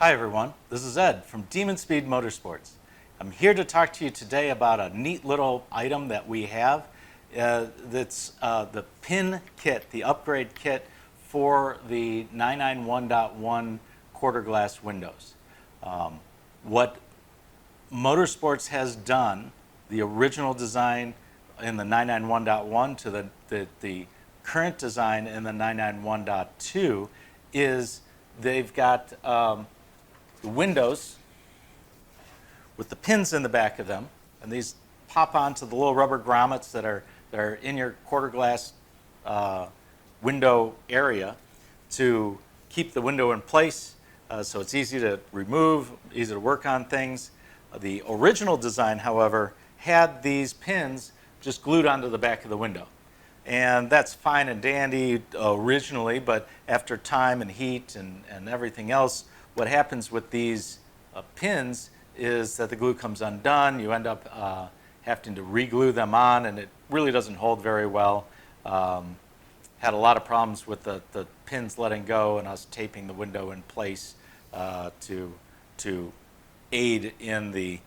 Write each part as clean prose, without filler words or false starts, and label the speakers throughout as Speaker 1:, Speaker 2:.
Speaker 1: Hi everyone, this is Ed from Demon Speed Motorsports. I'm here to talk to you today about a neat little item that we have. That's the pin kit, the upgrade kit for the 991.1 quarter glass windows. What Motorsports has done, the original design in the 991.1 to the current design in the 991.2 is they've got the windows with the pins in the back of them, and these pop onto the little rubber grommets that are in your quarter glass window area to keep the window in place, so it's easy to remove, easy to work on things. The original design, however, had these pins just glued onto the back of the window. And that's fine and dandy originally, but after time and heat and everything else, what happens with these pins is that the glue comes undone. You end up having to re-glue them on, and it really doesn't hold very well. Had a lot of problems with the pins letting go and us taping the window in place to aid in the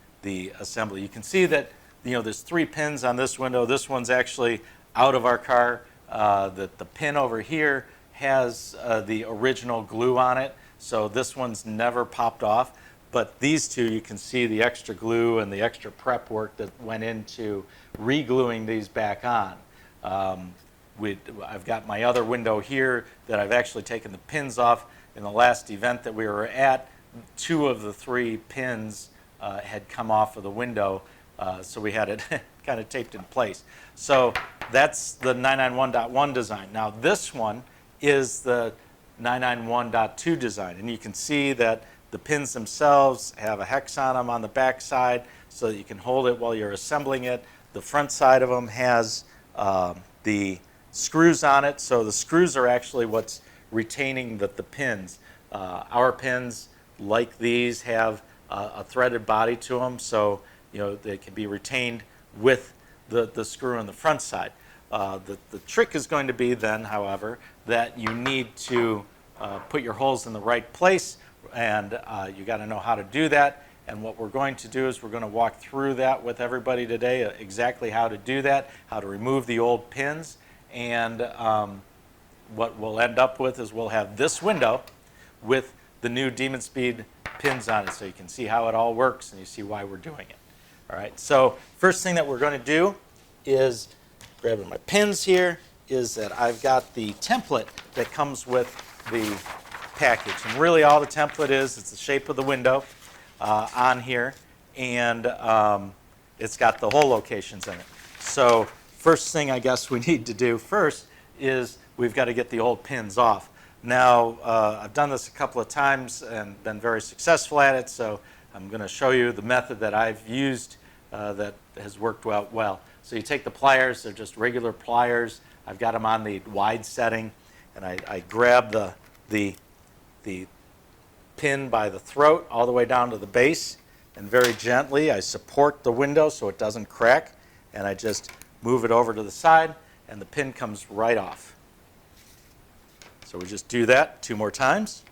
Speaker 1: assembly. You can see that there's 3 pins on this window. This one's actually out of our car. The pin over here has the original glue on it, so this one's never popped off. But these two, you can see the extra glue and the extra prep work that went into re-gluing these back on. I've got my other window here that I've actually taken the pins off. In the last event that we were at, 2 of the 3 pins had come off of the window, so we had it kind of taped in place. So that's the 991.1 design. Now this one is the 991.2 design, and you can see that the pins themselves have a hex on them on the back side so that you can hold it while you're assembling it. The front side of them has the screws on it, so the screws are actually what's retaining the pins. Our pins, like these, have a threaded body to them, so they can be retained with the screw on the front side. The trick is going to be then, however, that you need to put your holes in the right place, and you got to know how to do that. And what we're going to do is we're going to walk through that with everybody today, exactly how to do that, how to remove the old pins. And what we'll end up with is we'll have this window with the new Demon Speed pins on it, so you can see how it all works and you see why we're doing it. All right, so first thing that we're going to do is, grabbing my pins here, is that I've got the template that comes with the package. And really all the template is, it's the shape of the window on here, and it's got the hole locations in it. So first thing I guess we need to do first is we've got to get the old pins off. Now, I've done this a couple of times and been very successful at it, so I'm going to show you the method that I've used that has worked out well. So you take the pliers, they're just regular pliers. I've got them on the wide setting, and I grab the pin by the throat all the way down to the base, and very gently I support the window so it doesn't crack, and I just move it over to the side, and the pin comes right off. So we just do that 2 more times.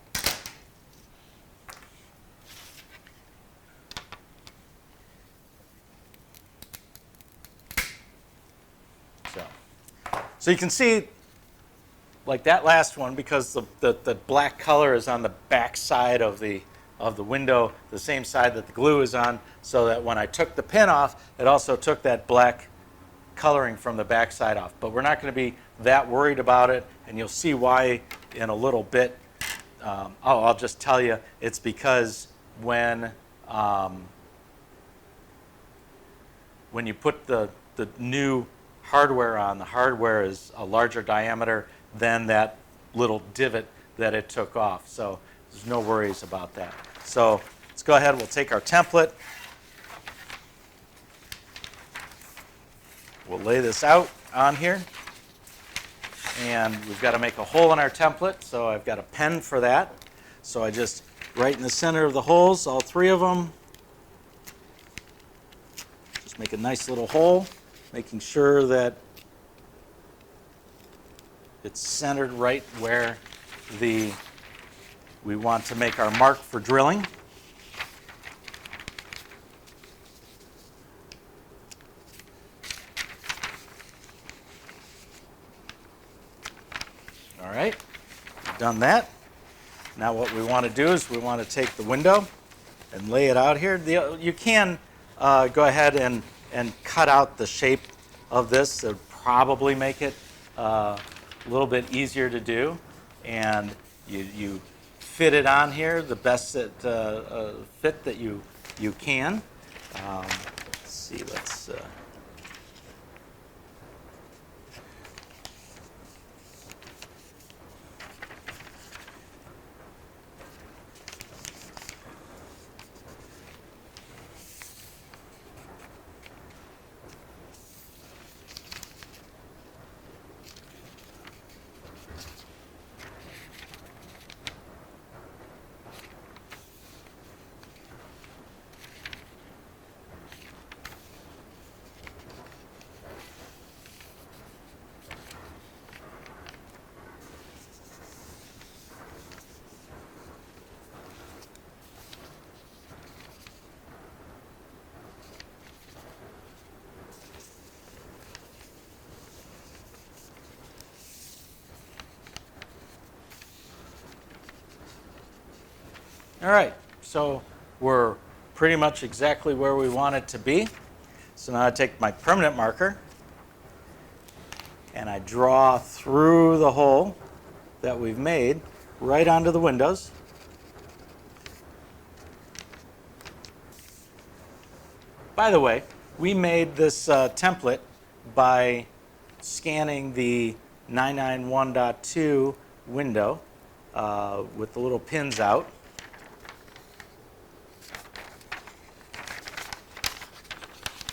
Speaker 1: So you can see, like that last one, because the black color is on the back side of the window, the same side that the glue is on, so that when I took the pin off, it also took that black coloring from the back side off. But we're not going to be that worried about it, and you'll see why in a little bit. I'll just tell you, it's because when you put the new hardware on, the hardware is a larger diameter than that little divot that it took off. So there's no worries about that. So let's go ahead, we'll take our template. We'll lay this out on here. And we've got to make a hole in our template, so I've got a pen for that. So I just, right in the center of the holes, all 3 of them, just make a nice little hole, making sure that it's centered right where the we want to make our mark for drilling. All right, we've done that. Now what we want to do is we want to take the window and lay it out here. You can go ahead and cut out the shape of this. It would probably make it a little bit easier to do. And you fit it on here the best fit that you can. Let's see, all right, so we're pretty much exactly where we want it to be. So now I take my permanent marker and I draw through the hole that we've made right onto the windows. By the way, we made this template by scanning the 991.2 window with the little pins out.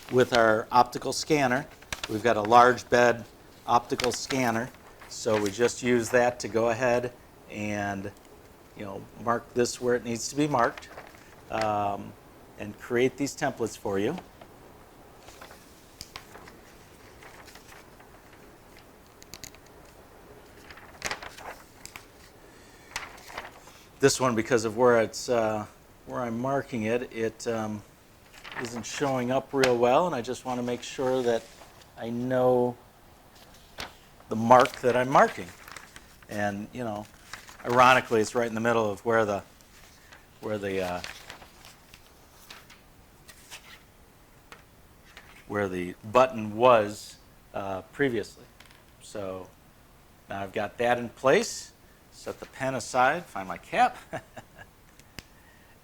Speaker 1: With our optical scanner. We've got a large bed optical scanner, so we just use that to go ahead and mark this where it needs to be marked and create these templates for you. This one, because of where I'm marking it, isn't showing up real well, and I just want to make sure that I know the mark that I'm marking. And ironically, it's right in the middle of where the button was previously. So now I've got that in place. Set the pen aside, find my cap,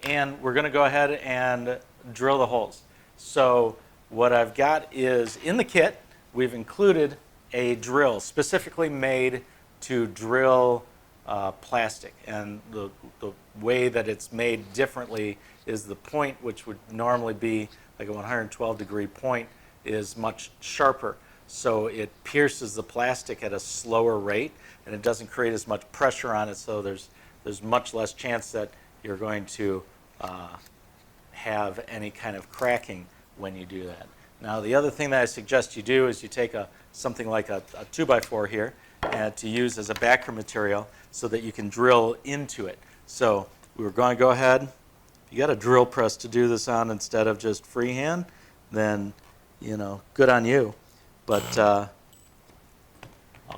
Speaker 1: and we're going to go ahead and drill the holes. So what I've got is, in the kit, we've included a drill specifically made to drill plastic. And the way that it's made differently is the point, which would normally be like a 112-degree point, is much sharper. So it pierces the plastic at a slower rate, and it doesn't create as much pressure on it, so there's much less chance that you're going to have any kind of cracking when you do that. Now, the other thing that I suggest you do is you take something like a 2x4 here and to use as a backer material so that you can drill into it. So we're going to go ahead. If you got a drill press to do this on instead of just freehand, then good on you. But I'll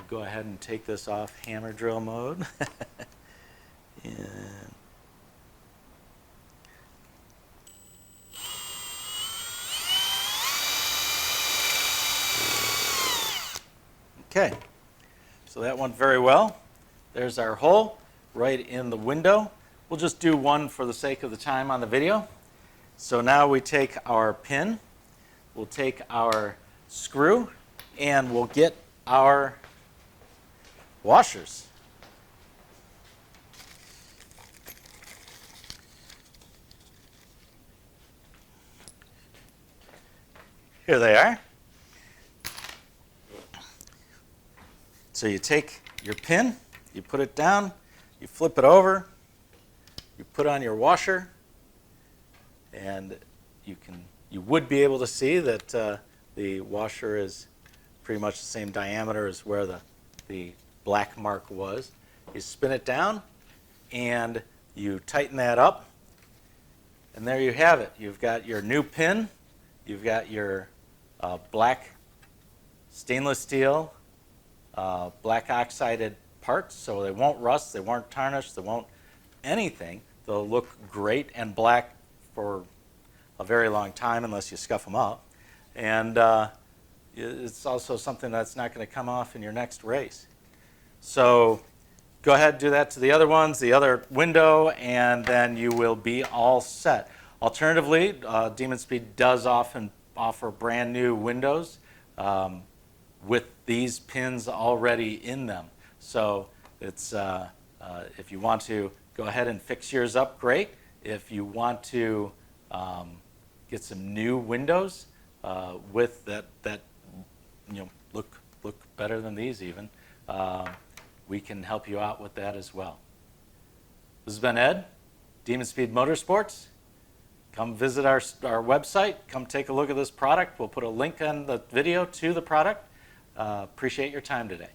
Speaker 1: go ahead and take this off hammer drill mode. And okay, so that went very well. There's our hole right in the window. We'll just do one for the sake of the time on the video. So now we take our pin, we'll take our screw, and we'll get our washers. Here they are. So you take your pin, you put it down, you flip it over, you put on your washer, and you would be able to see that the washer is pretty much the same diameter as where the black mark was. You spin it down, and You tighten that up, and there you have it. You've got your new pin. You've got your black stainless steel, black oxided parts, so they won't rust, they won't tarnish, they won't anything. They'll look great and black for a very long time unless you scuff them up. And it's also something that's not going to come off in your next race. So go ahead and do that to the other ones, the other window, and then you will be all set. Alternatively, Demon Speed does often offer brand new windows with these pins already in them. So it's if you want to go ahead and fix yours up, great. If you want to get some new windows with that look better than these even, we can help you out with that as well. This has been Ed, Demon Speed Motorsports. Come visit our website. Come take a look at this product. We'll put a link on the video to the product. Appreciate your time today.